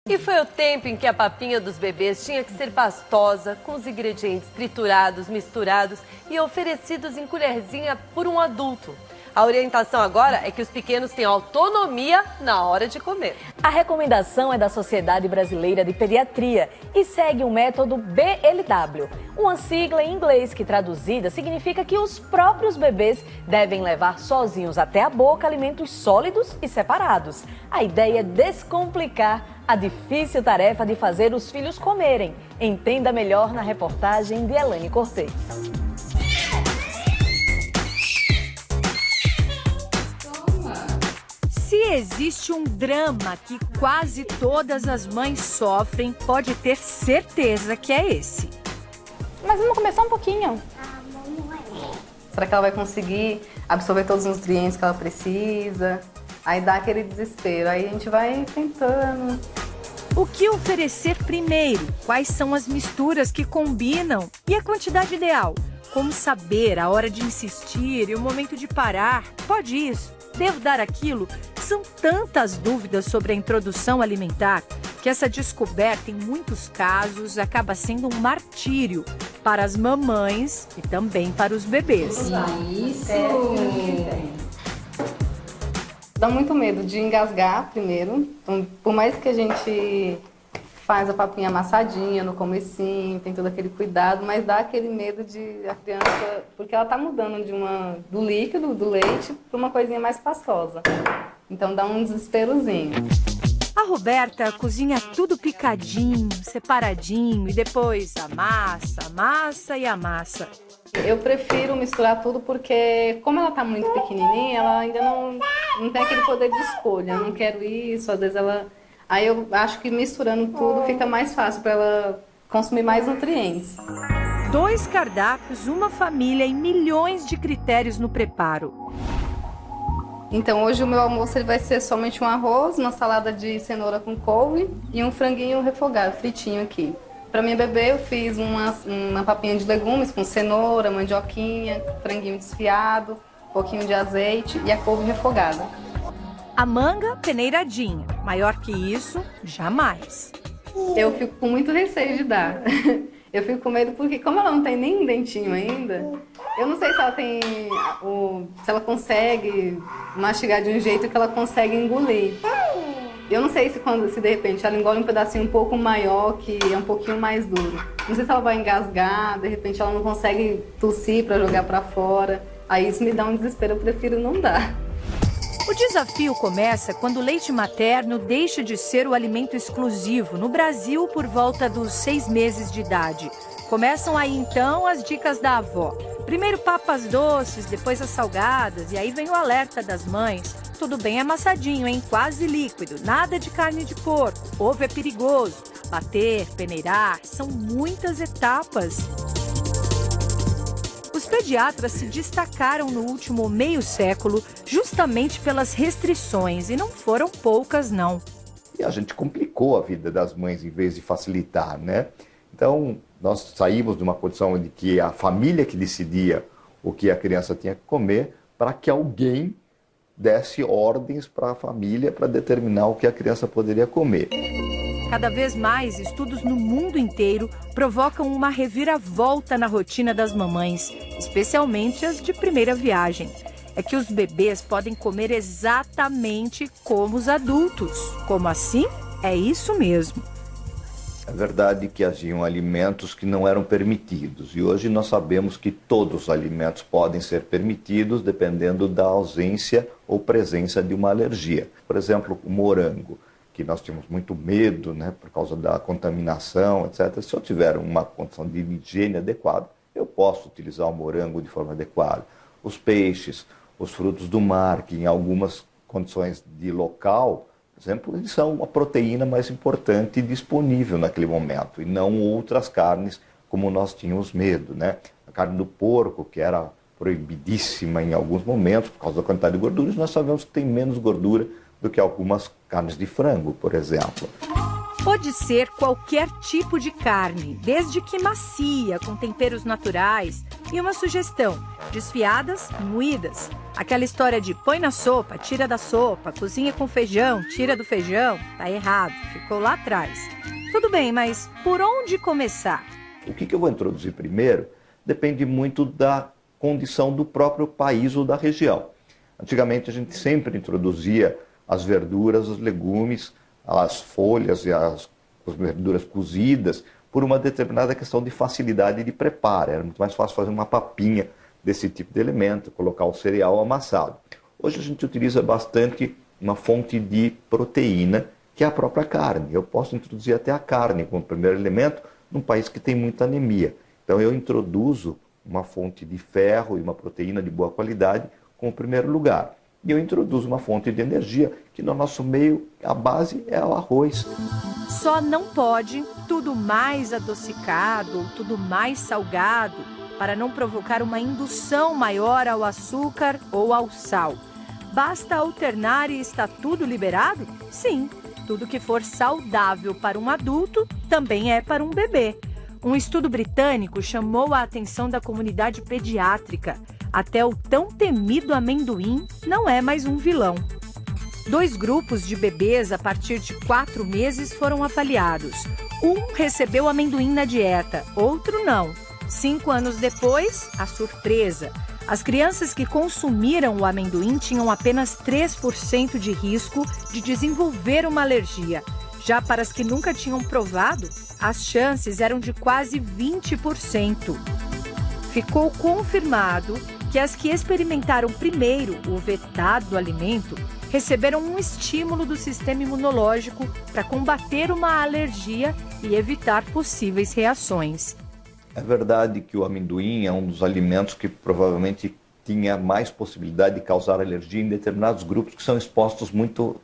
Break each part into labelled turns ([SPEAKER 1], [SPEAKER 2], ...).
[SPEAKER 1] E foi o tempo em que a papinha dos bebês tinha que ser pastosa, com os ingredientes triturados, misturados e oferecidos em colherzinha por um adulto. A orientação agora é que os pequenos tenham autonomia na hora de comer.
[SPEAKER 2] A recomendação é da Sociedade Brasileira de Pediatria e segue o método BLW, uma sigla em inglês que traduzida significa que os próprios bebês devem levar sozinhos até a boca alimentos sólidos e separados. A ideia é descomplicar a difícil tarefa de fazer os filhos comerem. Entenda melhor na reportagem de Elaine Cortez.
[SPEAKER 3] Se existe um drama que quase todas as mães sofrem, pode ter certeza que é esse.
[SPEAKER 4] Mas vamos começar um pouquinho. Será que ela vai conseguir absorver todos os nutrientes que ela precisa? Aí dá aquele desespero, aí a gente vai tentando.
[SPEAKER 3] O que oferecer primeiro? Quais são as misturas que combinam? E a quantidade ideal? Como saber a hora de insistir e o momento de parar? Pode isso? Devo dar aquilo? São tantas dúvidas sobre a introdução alimentar que essa descoberta, em muitos casos, acaba sendo um martírio para as mamães e também para os bebês.
[SPEAKER 4] Isso! Dá muito medo de engasgar primeiro. Então, por mais que a gente faz a papinha amassadinha no comecinho, tem todo aquele cuidado, mas dá aquele medo de a criança, porque ela tá mudando do líquido, do leite, para uma coisinha mais pastosa. Então dá um desesperozinho.
[SPEAKER 3] A Roberta cozinha tudo picadinho, separadinho e depois amassa e amassa.
[SPEAKER 4] Eu prefiro misturar tudo porque, como ela tá muito pequenininha, ela ainda não tem aquele poder de escolha. Eu não quero isso, às vezes ela... Aí eu acho que misturando tudo fica mais fácil para ela consumir mais nutrientes.
[SPEAKER 3] 2 cardápios, uma família e milhões de critérios no preparo.
[SPEAKER 4] Então hoje o meu almoço ele vai ser somente um arroz, uma salada de cenoura com couve e um franguinho refogado, fritinho aqui. Para minha bebê eu fiz uma papinha de legumes com cenoura, mandioquinha, franguinho desfiado, um pouquinho de azeite e a couve refogada.
[SPEAKER 3] A manga peneiradinha, maior que isso, jamais.
[SPEAKER 4] Eu fico com muito receio de dar. Eu fico com medo porque como ela não tem nem um dentinho ainda, eu não sei se ela se ela consegue mastigar de um jeito que ela consegue engolir. Eu não sei se de repente ela engole um pedacinho um pouco maior, que é um pouquinho mais duro. Não sei se ela vai engasgar, de repente ela não consegue tossir para jogar para fora. Aí isso me dá um desespero, eu prefiro não dar.
[SPEAKER 3] O desafio começa quando o leite materno deixa de ser o alimento exclusivo no Brasil por volta dos 6 meses de idade. Começam aí então as dicas da avó. Primeiro papas doces, depois as salgadas e aí vem o alerta das mães. Tudo bem amassadinho, hein? Quase líquido, nada de carne de porco. Ovo é perigoso. Bater, peneirar, são muitas etapas. Os pediatras se destacaram no último meio século justamente pelas restrições, e não foram poucas, não.
[SPEAKER 5] E a gente complicou a vida das mães em vez de facilitar, né? Então, nós saímos de uma condição de que a família que decidia o que a criança tinha que comer para que alguém desse ordens para a família para determinar o que a criança poderia comer.
[SPEAKER 3] Cada vez mais, estudos no mundo inteiro provocam uma reviravolta na rotina das mamães, especialmente as de primeira viagem. É que os bebês podem comer exatamente como os adultos. Como assim? É isso mesmo.
[SPEAKER 5] É verdade que haviam alimentos que não eram permitidos e hoje nós sabemos que todos os alimentos podem ser permitidos dependendo da ausência ou presença de uma alergia. Por exemplo, o morango, que nós tínhamos muito medo, né, por causa da contaminação, etc. Se eu tiver uma condição de higiene adequada, eu posso utilizar o morango de forma adequada. Os peixes, os frutos do mar, que em algumas condições de local, por exemplo, eles são a proteína mais importante disponível naquele momento, e não outras carnes como nós tínhamos medo, né? A carne do porco, que era proibidíssima em alguns momentos por causa da quantidade de gorduras, nós sabemos que tem menos gordura do que algumas carnes de frango, por exemplo.
[SPEAKER 3] Pode ser qualquer tipo de carne, desde que macia, com temperos naturais, E uma sugestão: desfiadas, moídas. Aquela história de põe na sopa, tira da sopa, cozinha com feijão, tira do feijão, tá errado, ficou lá atrás. Tudo bem, mas por onde começar?
[SPEAKER 5] O que eu vou introduzir primeiro depende muito da condição do próprio país ou da região. Antigamente a gente sempre introduzia as verduras, os legumes, as folhas e as verduras cozidas por uma determinada questão de facilidade de preparo. Era muito mais fácil fazer uma papinha desse tipo de elemento, colocar o cereal amassado. Hoje a gente utiliza bastante uma fonte de proteína, que é a própria carne. Eu posso introduzir até a carne como primeiro elemento num país que tem muita anemia. Então eu introduzo uma fonte de ferro e uma proteína de boa qualidade como primeiro lugar. E eu introduzo uma fonte de energia, que no nosso meio, a base é o arroz.
[SPEAKER 3] Só não pode tudo mais adocicado, tudo mais salgado, para não provocar uma indução maior ao açúcar ou ao sal. Basta alternar e está tudo liberado? Sim, tudo que for saudável para um adulto também é para um bebê. Um estudo britânico chamou a atenção da comunidade pediátrica. Até o tão temido amendoim não é mais um vilão. 2 grupos de bebês a partir de 4 meses foram avaliados. Um recebeu amendoim na dieta, outro não. 5 anos depois, a surpresa. As crianças que consumiram o amendoim tinham apenas 3% de risco de desenvolver uma alergia. Já para as que nunca tinham provado, as chances eram de quase 20%. Ficou confirmado que as que experimentaram primeiro o vetado alimento receberam um estímulo do sistema imunológico para combater uma alergia e evitar possíveis reações.
[SPEAKER 5] É verdade que o amendoim é um dos alimentos que provavelmente tinha mais possibilidade de causar alergia em determinados grupos que são expostos muito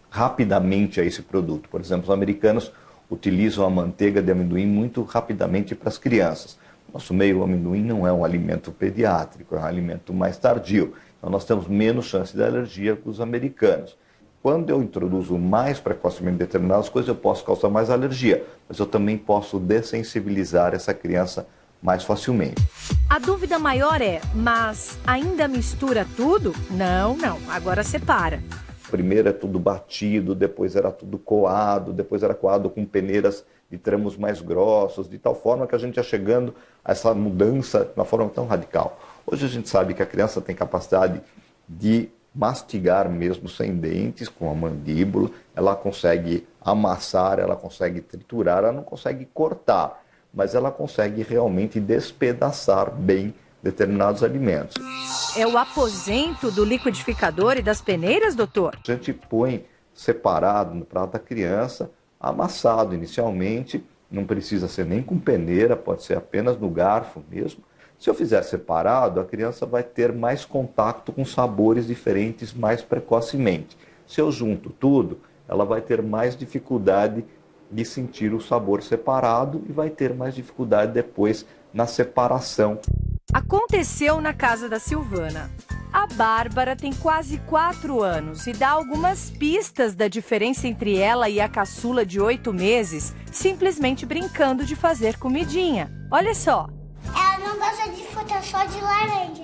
[SPEAKER 5] rapidamente a esse produto. Por exemplo, os americanos utilizam a manteiga de amendoim muito rapidamente para as crianças. Nosso meio, o amendoim não é um alimento pediátrico, é um alimento mais tardio. Então nós temos menos chance de alergia que os americanos. Quando eu introduzo mais precocemente determinadas coisas, eu posso causar mais alergia, mas eu também posso dessensibilizar essa criança mais facilmente.
[SPEAKER 3] A dúvida maior é, mas ainda mistura tudo? Não, agora separa.
[SPEAKER 5] Primeiro é tudo batido, depois era tudo coado, depois era coado com peneiras de tramos mais grossos, de tal forma que a gente ia chegando a essa mudança de uma forma tão radical. Hoje a gente sabe que a criança tem capacidade de mastigar mesmo sem dentes, com a mandíbula, ela consegue amassar, ela consegue triturar, ela não consegue cortar, mas ela consegue realmente despedaçar bem determinados alimentos.
[SPEAKER 3] É o aposento do liquidificador e das peneiras, doutor?
[SPEAKER 5] A gente põe separado no prato da criança, amassado inicialmente, não precisa ser nem com peneira, pode ser apenas no garfo mesmo. Se eu fizer separado, a criança vai ter mais contato com sabores diferentes mais precocemente. Se eu junto tudo, ela vai ter mais dificuldade de sentir o sabor separado e vai ter mais dificuldade depois na separação.
[SPEAKER 3] Aconteceu na casa da Silvana. A Bárbara tem quase 4 anos e dá algumas pistas da diferença entre ela e a caçula de 8 meses, simplesmente brincando de fazer comidinha. Olha só.
[SPEAKER 6] Ela não gosta de fruta, só de laranja.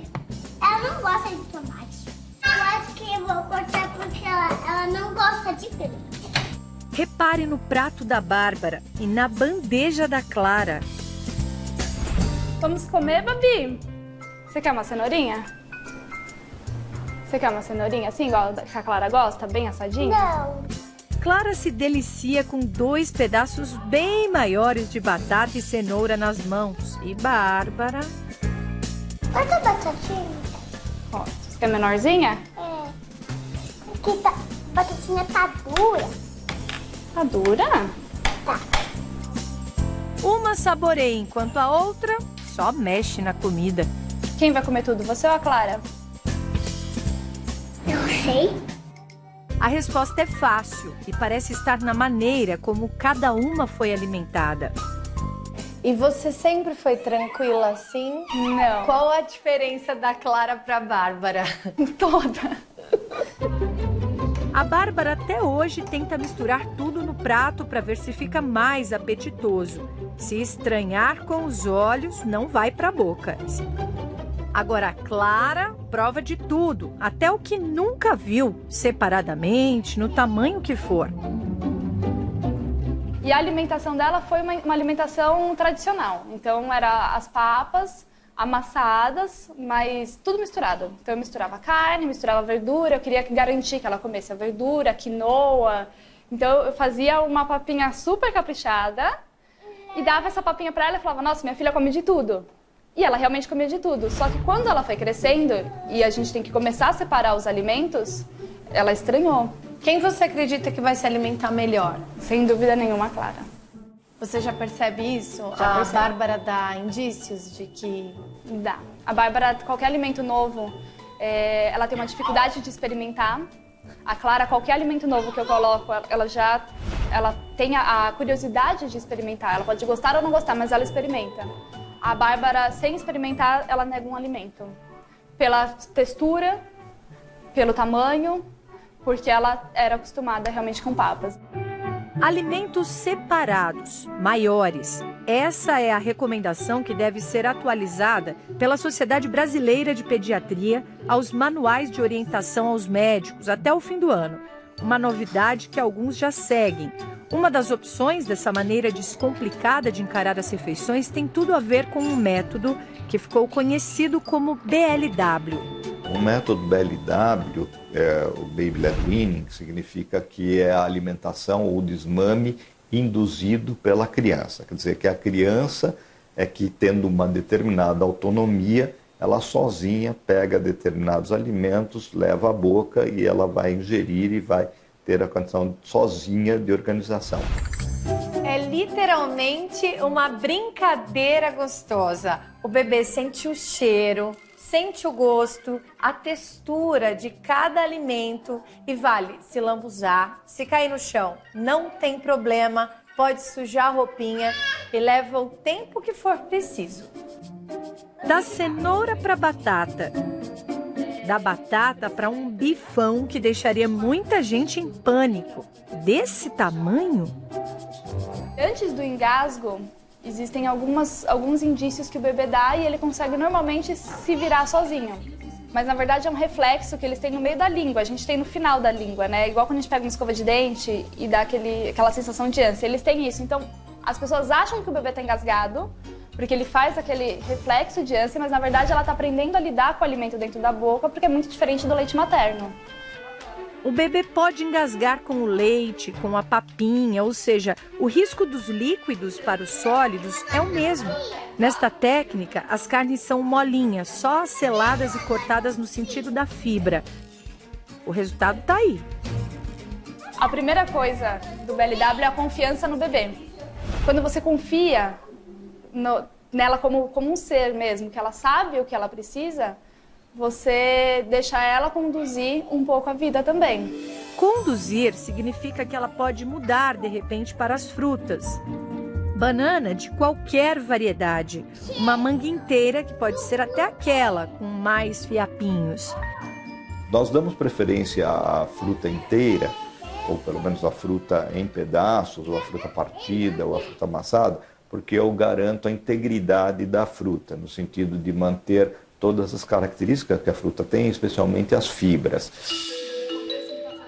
[SPEAKER 6] Ela não gosta de tomate. Eu acho que eu vou cortar porque ela não gosta de peixe.
[SPEAKER 3] Repare no prato da Bárbara e na bandeja da Clara.
[SPEAKER 7] Vamos comer, Babi? Você quer uma cenourinha? Você quer uma cenourinha assim, igual que a Clara gosta, bem assadinha?
[SPEAKER 6] Não.
[SPEAKER 3] Clara se delicia com 2 pedaços bem maiores de batata e cenoura nas mãos. E Bárbara...
[SPEAKER 6] Corta a batatinha.
[SPEAKER 7] Ó, você quer menorzinha?
[SPEAKER 6] É. Aqui tá, a batatinha tá dura.
[SPEAKER 7] Tá dura?
[SPEAKER 6] Tá.
[SPEAKER 3] Uma saboreia enquanto a outra só mexe na comida.
[SPEAKER 7] Quem vai comer tudo, você ou a Clara?
[SPEAKER 6] Não sei.
[SPEAKER 3] A resposta é fácil e parece estar na maneira como cada uma foi alimentada.
[SPEAKER 8] E você sempre foi tranquila assim?
[SPEAKER 7] Não.
[SPEAKER 8] Qual a diferença da Clara para a Bárbara?
[SPEAKER 7] Toda.
[SPEAKER 3] A Bárbara até hoje tenta misturar tudo no prato para ver se fica mais apetitoso. Se estranhar com os olhos, não vai para a boca. Agora, a Clara prova de tudo, até o que nunca viu, separadamente, no tamanho que for.
[SPEAKER 7] E a alimentação dela foi uma alimentação tradicional. Então, era as papas amassadas, mas tudo misturado. Então, eu misturava carne, misturava verdura. Eu queria garantir que ela comesse a verdura, a quinoa. Então, eu fazia uma papinha super caprichada e dava essa papinha para ela e falava, nossa, minha filha come de tudo. E ela realmente comia de tudo. Só que quando ela foi crescendo e a gente tem que começar a separar os alimentos, ela estranhou.
[SPEAKER 8] Quem você acredita que vai se alimentar melhor?
[SPEAKER 7] Sem dúvida nenhuma, a Clara.
[SPEAKER 8] Você já percebe isso?
[SPEAKER 7] Já
[SPEAKER 8] a
[SPEAKER 7] percebo.
[SPEAKER 8] Bárbara dá indícios de que...
[SPEAKER 7] Dá. A Bárbara, qualquer alimento novo, ela tem uma dificuldade de experimentar. A Clara, qualquer alimento novo que eu coloco, ela tem a curiosidade de experimentar. Ela pode gostar ou não gostar, mas ela experimenta. A Bárbara, sem experimentar, ela nega um alimento. Pela textura, pelo tamanho, porque ela era acostumada realmente com papas.
[SPEAKER 3] Alimentos separados, maiores. Essa é a recomendação que deve ser atualizada pela Sociedade Brasileira de Pediatria aos manuais de orientação aos médicos até o fim do ano. Uma novidade que alguns já seguem. Uma das opções dessa maneira descomplicada de encarar as refeições tem tudo a ver com um método que ficou conhecido como BLW.
[SPEAKER 5] O método BLW, o Baby Led Weaning, significa que é a alimentação ou desmame induzido pela criança. Quer dizer, que a criança é que, tendo uma determinada autonomia, ela sozinha pega determinados alimentos, leva à boca e ela vai ingerir e vai ter a condição sozinha de organização.
[SPEAKER 8] É literalmente uma brincadeira gostosa. O bebê sente o cheiro, sente o gosto, a textura de cada alimento e vale se lambuzar, se cair no chão, não tem problema, pode sujar a roupinha e leva o tempo que for preciso.
[SPEAKER 3] Da cenoura para batata, da batata para um bifão que deixaria muita gente em pânico. Desse tamanho?
[SPEAKER 7] Antes do engasgo, existem alguns indícios que o bebê dá e ele consegue normalmente se virar sozinho. Mas na verdade é um reflexo que eles têm no meio da língua, a gente tem no final da língua, né? Igual quando a gente pega uma escova de dente e dá aquela sensação de ânsia, eles têm isso. Então as pessoas acham que o bebê está engasgado, porque ele faz aquele reflexo de ânsia, mas na verdade ela está aprendendo a lidar com o alimento dentro da boca, porque é muito diferente do leite materno.
[SPEAKER 3] O bebê pode engasgar com o leite, com a papinha, ou seja, o risco dos líquidos para os sólidos é o mesmo. Nesta técnica, as carnes são molinhas, só seladas e cortadas no sentido da fibra. O resultado está aí.
[SPEAKER 7] A primeira coisa do BLW é a confiança no bebê. Quando você confia nela como um ser mesmo, que ela sabe o que ela precisa, você deixa ela conduzir um pouco a vida também.
[SPEAKER 3] Conduzir significa que ela pode mudar de repente para as frutas. Banana de qualquer variedade, uma manga inteira que pode ser até aquela com mais fiapinhos.
[SPEAKER 5] Nós damos preferência à fruta inteira, ou pelo menos a fruta em pedaços, ou a fruta partida, ou a fruta amassada, porque eu garanto a integridade da fruta, no sentido de manter todas as características que a fruta tem, especialmente as fibras.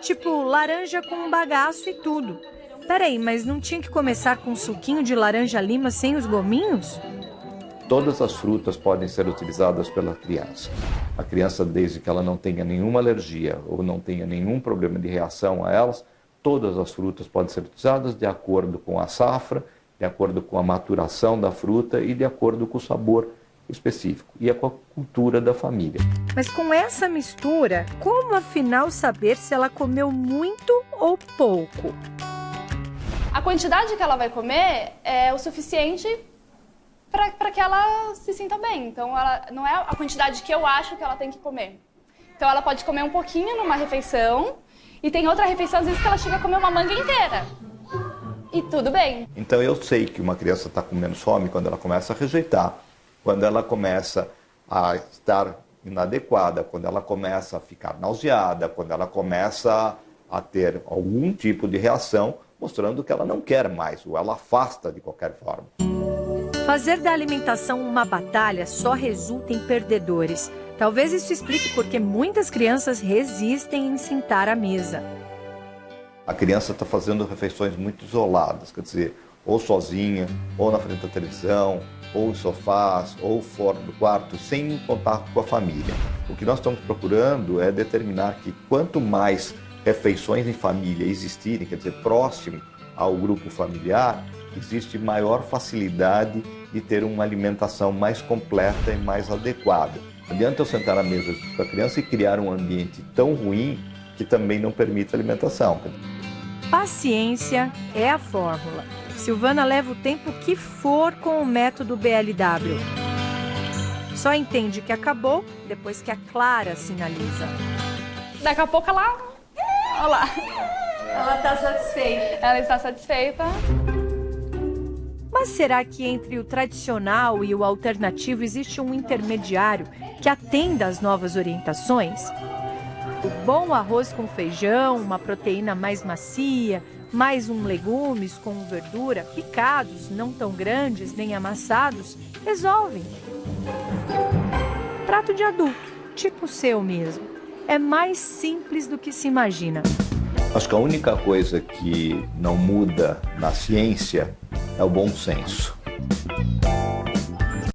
[SPEAKER 3] Tipo laranja com um bagaço e tudo. Peraí, mas não tinha que começar com um suquinho de laranja-lima sem os gominhos?
[SPEAKER 5] Todas as frutas podem ser utilizadas pela criança. A criança, desde que ela não tenha nenhuma alergia ou não tenha nenhum problema de reação a elas, todas as frutas podem ser utilizadas de acordo com a safra, de acordo com a maturação da fruta e de acordo com o sabor específico e com a cultura da família.
[SPEAKER 3] Mas com essa mistura, como afinal saber se ela comeu muito ou pouco?
[SPEAKER 7] A quantidade que ela vai comer é o suficiente para que ela se sinta bem. Então, ela não é a quantidade que eu acho que ela tem que comer. Então, ela pode comer um pouquinho numa refeição e tem outra refeição, às vezes, que ela chega a comer uma manga inteira. E tudo bem.
[SPEAKER 5] Então, eu sei que uma criança está com menos fome quando ela começa a rejeitar, quando ela começa a estar inadequada, quando ela começa a ficar nauseada, quando ela começa a ter algum tipo de reação, mostrando que ela não quer mais, ou ela afasta de qualquer forma.
[SPEAKER 3] Fazer da alimentação uma batalha só resulta em perdedores. Talvez isso explique por que muitas crianças resistem em sentar à mesa.
[SPEAKER 5] A criança está fazendo refeições muito isoladas, quer dizer, ou sozinha, ou na frente da televisão, ou em sofás, ou fora do quarto, sem contato com a família. O que nós estamos procurando é determinar que quanto mais refeições em família existirem, quer dizer, próximo ao grupo familiar, existe maior facilidade de ter uma alimentação mais completa e mais adequada. Não adianta eu sentar na mesa com a criança e criar um ambiente tão ruim que também não permite alimentação.
[SPEAKER 3] Paciência é a fórmula. Silvana leva o tempo que for com o método BLW. Só entende que acabou depois que a Clara sinaliza.
[SPEAKER 7] Daqui a pouco ela... Olha lá.
[SPEAKER 8] Ela está satisfeita.
[SPEAKER 7] Ela está satisfeita.
[SPEAKER 3] Mas será que entre o tradicional e o alternativo existe um intermediário que atenda às novas orientações? O bom arroz com feijão, uma proteína mais macia, mais legumes com verdura, picados, não tão grandes nem amassados, resolvem. Prato de adulto, tipo o seu mesmo, é mais simples do que se imagina.
[SPEAKER 5] Acho que a única coisa que não muda na ciência é o bom senso.